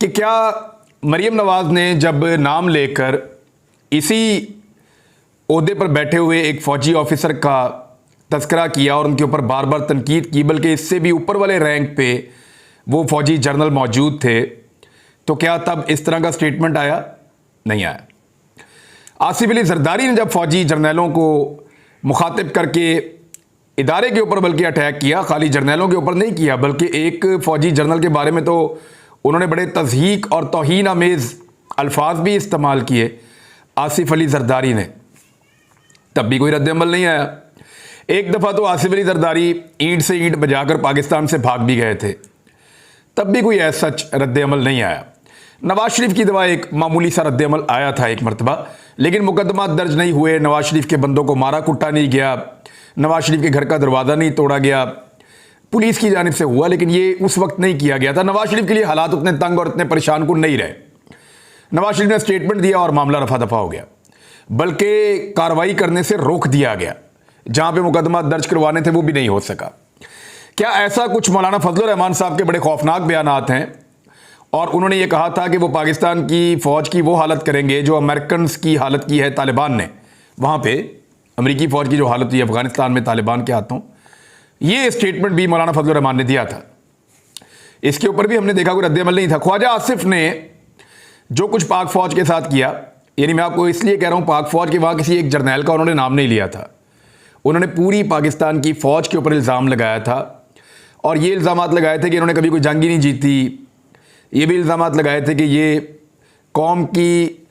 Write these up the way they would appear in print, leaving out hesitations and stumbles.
कि क्या मरीम नवाज ने जब नाम लेकर इसी ओहदे पर बैठे हुए एक फ़ौजी ऑफिसर का तस्करा किया और उनके ऊपर बार बार तनकीद की, बल्कि इससे भी ऊपर वाले रैंक पे वो फ़ौजी जनरल मौजूद थे, तो क्या तब इस तरह का स्टेटमेंट आया? नहीं आया। आसिफ अली जरदारी ने जब फ़ौजी जर्नैलों को मुखातिब करके इदारे के ऊपर बल्कि अटैक किया, खाली जर्नैलों के ऊपर नहीं किया, बल्कि एक फ़ौजी जनरल के बारे में तो उन्होंने बड़े तज़हीक और तौहीन आमेज़ अल्फाज भी इस्तेमाल किए आसिफ अली जरदारी ने, तब भी कोई रद्द-ए-अमल नहीं आया। एक दफ़ा तो आसिफ अली जरदारी ईंट से ईंट बजाकर पाकिस्तान से भाग भी गए थे, तब भी कोई ऐसा सच रद्द-ए-अमल नहीं आया। नवाज शरीफ की दवा एक मामूली सा रद्द-ए-अमल आया था एक मरतबा, लेकिन मुकदमा दर्ज नहीं हुए, नवाज शरीफ के बंदों को मारा कुटा नहीं गया, नवाज शरीफ के घर का दरवाज़ा नहीं तोड़ा गया, पुलिस की जानिब से हुआ, लेकिन ये उस वक्त नहीं किया गया था। नवाज शरीफ के लिए हालात उतने तंग और इतने परेशान कुन नहीं रहे। नवाज शरीफ ने स्टेटमेंट दिया और मामला रफा दफा हो गया, बल्कि कार्रवाई करने से रोक दिया गया। जहां पे मुकदमा दर्ज करवाने थे वो भी नहीं हो सका। क्या ऐसा कुछ मौलाना फजलुर रहमान साहब के बड़े खौफनाक बयानात हैं, और उन्होंने ये कहा था कि वो पाकिस्तान की फ़ौज की वो हालत करेंगे जो अमेरिकन की हालत की है तालिबान ने, वहाँ पे अमेरिकी फ़ौज की जो हालत हुई अफ़गानिस्तान में तालिबान के हाथों। ये स्टेटमेंट भी मौलाना फजलुर रहमान ने दिया था। इसके ऊपर भी हमने देखा कोई रद्द-ए-अमल नहीं था। ख्वाजा आसिफ ने जो कुछ पाक फ़ौज के साथ किया, यानी मैं आपको इसलिए कह रहा हूँ, पाक फ़ौज के वहाँ किसी एक जर्नैल का उन्होंने नाम नहीं लिया था, उन्होंने पूरी पाकिस्तान की फ़ौज के ऊपर इल्ज़ाम लगाया था, और ये इल्ज़ामात लगाए थे कि इन्होंने कभी कोई जंग ही नहीं जीती। ये भी इल्ज़ामात लगाए थे कि ये कौम की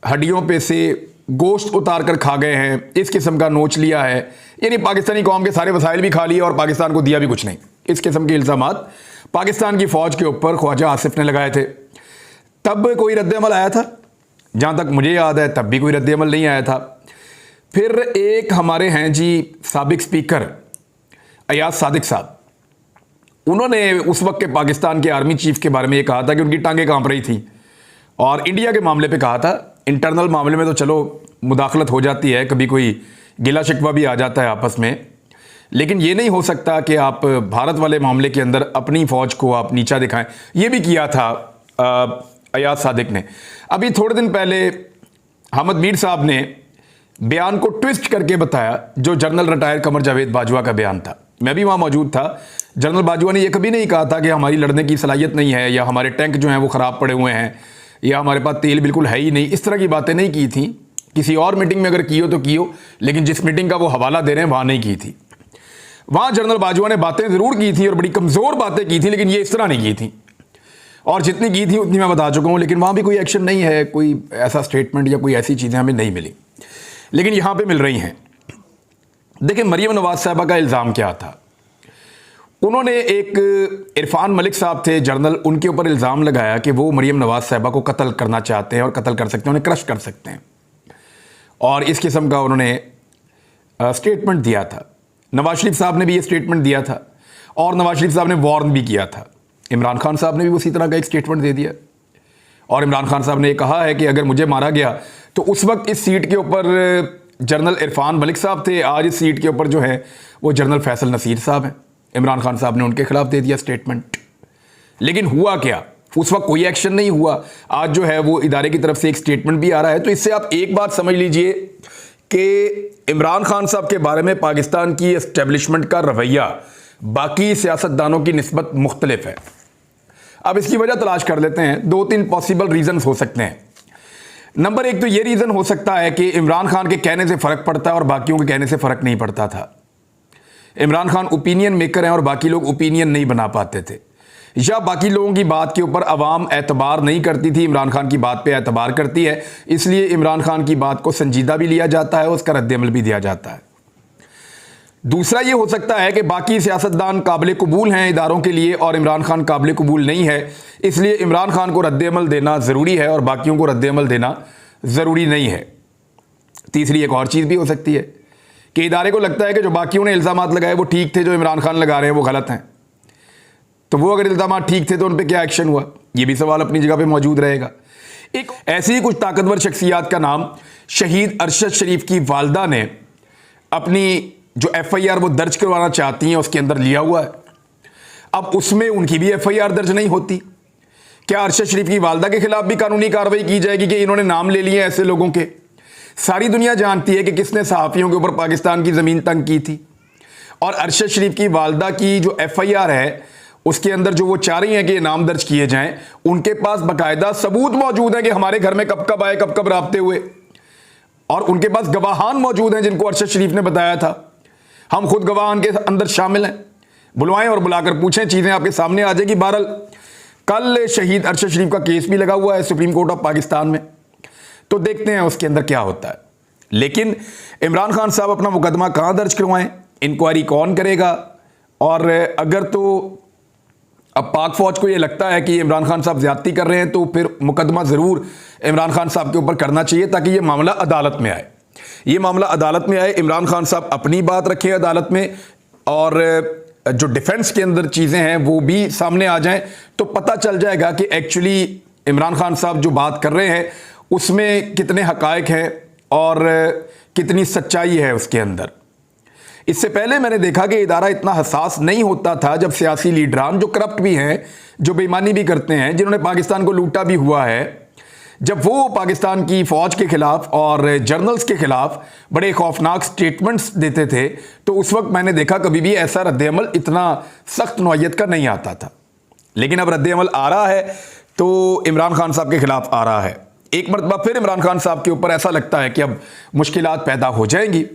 हड्डियों पे से गोश्त उतार कर खा गए हैं, इस किस्म का नोच लिया है, यानी पाकिस्तानी कौम के सारे वसाइल भी खा लिए और पाकिस्तान को दिया भी कुछ नहीं। इस किस्म के इल्ज़ामात पाकिस्तान की फ़ौज के ऊपर ख्वाजा आसिफ ने लगाए थे। तब कोई रद्द-ए-अमल आया था? जहाँ तक मुझे याद है तब भी कोई रद्द-ए-अमल नहीं आया था। फिर एक हमारे हैं जी साबिक स्पीकर अयाज सादिक साहब, उन्होंने उस वक्त के पाकिस्तान के आर्मी चीफ के बारे में ये कहा था कि उनकी टांगें कांप रही थी, और इंडिया के मामले पे कहा था। इंटरनल मामले में तो चलो मुदाखलत हो जाती है, कभी कोई गिला शिकवा भी आ जाता है आपस में, लेकिन ये नहीं हो सकता कि आप भारत वाले मामले के अंदर अपनी फ़ौज को आप नीचा दिखाएं। ये भी किया था अयाज सादिक ने। अभी थोड़े दिन पहले हमद मीर साहब ने बयान को ट्विस्ट करके बताया, जो जनरल रिटायर कमर जावेद बाजवा का बयान था। मैं भी वहाँ मौजूद था। जनरल बाजवा ने यह कभी नहीं कहा था कि हमारी लड़ने की सलाहियत नहीं है, या हमारे टैंक जो हैं वो ख़राब पड़े हुए हैं, या हमारे पास तेल बिल्कुल है ही नहीं। इस तरह की बातें नहीं की थी। किसी और मीटिंग में अगर की हो तो की हो, लेकिन जिस मीटिंग का वो हवाला दे रहे हैं वहाँ नहीं की थी। वहाँ जनरल बाजवा ने बातें ज़रूर की थी और बड़ी कमज़ोर बातें की थी, लेकिन ये इस तरह नहीं की थी, और जितनी की थी उतनी मैं बता चुका हूँ। लेकिन वहाँ भी कोई एक्शन नहीं है, कोई ऐसा स्टेटमेंट या कोई ऐसी चीज़ें हमें नहीं मिली, लेकिन यहाँ पे मिल रही हैं। देखिए मरीम नवाज साहबा का इल्ज़ाम क्या था। उन्होंने एक इरफान मलिक साहब थे जर्नल, उनके ऊपर इल्ज़ाम लगाया कि वो मरीम नवाज साहबा को कत्ल करना चाहते हैं और कत्ल कर सकते हैं, उन्हें क्रश कर सकते हैं, और इस किस्म का उन्होंने स्टेटमेंट दिया था। नवाज शरीफ साहब ने भी ये स्टेटमेंट दिया था, और नवाज शरीफ साहब ने वार्न भी किया था। इमरान खान साहब ने भी उसी तरह का एक स्टेटमेंट दे दिया, और इमरान खान साहब ने ये कहा है कि अगर मुझे मारा गया तो उस वक्त इस सीट के ऊपर जनरल इरफान मलिक साहब थे, आज इस सीट के ऊपर जो है वो जनरल फैसल नसीर साहब हैं। इमरान खान साहब ने उनके खिलाफ दे दिया स्टेटमेंट। लेकिन हुआ क्या? उस वक्त कोई एक्शन नहीं हुआ। आज जो है वो इदारे की तरफ से एक स्टेटमेंट भी आ रहा है। तो इससे आप एक बात समझ लीजिए कि इमरान खान साहब के बारे में पाकिस्तान की एस्टेब्लिशमेंट का रवैया बाकी सियासतदानों की निस्बत मुख्तलिफ है। अब इसकी वजह तलाश कर लेते हैं। 2-3 पॉसिबल रीजंस हो सकते हैं। नंबर 1 तो ये रीज़न हो सकता है कि इमरान खान के कहने से फ़र्क पड़ता है और बाकियों के कहने से फ़र्क नहीं पड़ता था। इमरान खान ओपिनियन मेकर हैं और बाकी लोग ओपिनियन नहीं बना पाते थे, या बाकी लोगों की बात के ऊपर अवाम एतबार नहीं करती थी, इमरान खान की बात पे एतबार करती है, इसलिए इमरान खान की बात को संजीदा भी लिया जाता है, उसका रद्द-ए-अमल भी दिया जाता है। दूसरा ये हो सकता है कि बाकी सियासतदान काबिल कबूल हैं इदारों के लिए और इमरान खान काबिल कबूल नहीं है, इसलिए इमरान खान को रद्द-ए-अमल देना ज़रूरी है और बाकियों को रद्द-ए-अमल देना ज़रूरी नहीं है। तीसरी एक और चीज़ भी हो सकती है कि इदारे को लगता है कि जो बाकियों ने इल्ज़ामात लगाए वो ठीक थे, जो इमरान खान लगा रहे हैं वो गलत हैं, तो वो अगर इल्ज़ामात ठीक थे तो उन पर क्या एक्शन हुआ, ये भी सवाल अपनी जगह पे मौजूद रहेगा। एक ऐसी ही कुछ ताकतवर शख्सियात का नाम शहीद अरशद शरीफ की वालदा ने अपनी जो FIR वो दर्ज करवाना चाहती हैं उसके अंदर लिया हुआ है। अब उसमें उनकी भी FIR दर्ज नहीं होती, क्या अरशद शरीफ की वालदा के खिलाफ भी कानूनी कार्रवाई की जाएगी कि इन्होंने नाम ले लिए ऐसे लोगों के? सारी दुनिया जानती है कि किसने सहाफ़ियों के ऊपर पाकिस्तान की ज़मीन तंग की थी। और अरशद शरीफ की वालदा की जो FIR है उसके अंदर जो वो चाह रही हैं कि ये नाम दर्ज किए जाएं, उनके पास बाकायदा सबूत मौजूद है कि हमारे घर में कब कब आए, कब कब राब्ते हुए, और उनके पास गवाहान मौजूद हैं जिनको अरशद शरीफ ने बताया था। हम खुद गवाहान के अंदर शामिल हैं, बुलवाएं और बुलाकर पूछें, चीज़ें आपके सामने आ जाएगी। बहरहाल कल शहीद अरशद शरीफ का केस भी लगा हुआ है सुप्रीम कोर्ट ऑफ पाकिस्तान में, तो देखते हैं उसके अंदर क्या होता है। लेकिन इमरान खान साहब अपना मुकदमा कहाँ दर्ज करवाएं, इंक्वायरी कौन करेगा? और अगर तो अब पाक फौज को ये लगता है कि इमरान खान साहब ज्यादती कर रहे हैं तो फिर मुकदमा ज़रूर इमरान खान साहब के ऊपर करना चाहिए ताकि ये मामला अदालत में आए। ये मामला अदालत में आए, इमरान खान साहब अपनी बात रखें अदालत में, और जो डिफेंस के अंदर चीज़ें हैं वो भी सामने आ जाएं, तो पता चल जाएगा कि एक्चुअली इमरान खान साहब जो बात कर रहे हैं उसमें कितने हकायक हैं और कितनी सच्चाई है उसके अंदर। इससे पहले मैंने देखा कि इदारा इतना हसास नहीं होता था जब सियासी लीडरान जो करप्ट भी हैं, जो बेईमानी भी करते हैं, जिन्होंने पाकिस्तान को लूटा भी हुआ है, जब वो पाकिस्तान की फ़ौज के ख़िलाफ़ और जर्नल्स के ख़िलाफ़ बड़े खौफनाक स्टेटमेंट्स देते थे, तो उस वक्त मैंने देखा कभी भी ऐसा रद्द-ए-अमल इतना सख्त नौइयत का नहीं आता था। लेकिन अब रद्द-ए-अमल आ रहा है तो इमरान खान साहब के ख़िलाफ़ आ रहा है। एक मरतबा फिर इमरान खान साहब के ऊपर ऐसा लगता है कि अब मुश्किलात पैदा हो जाएंगी।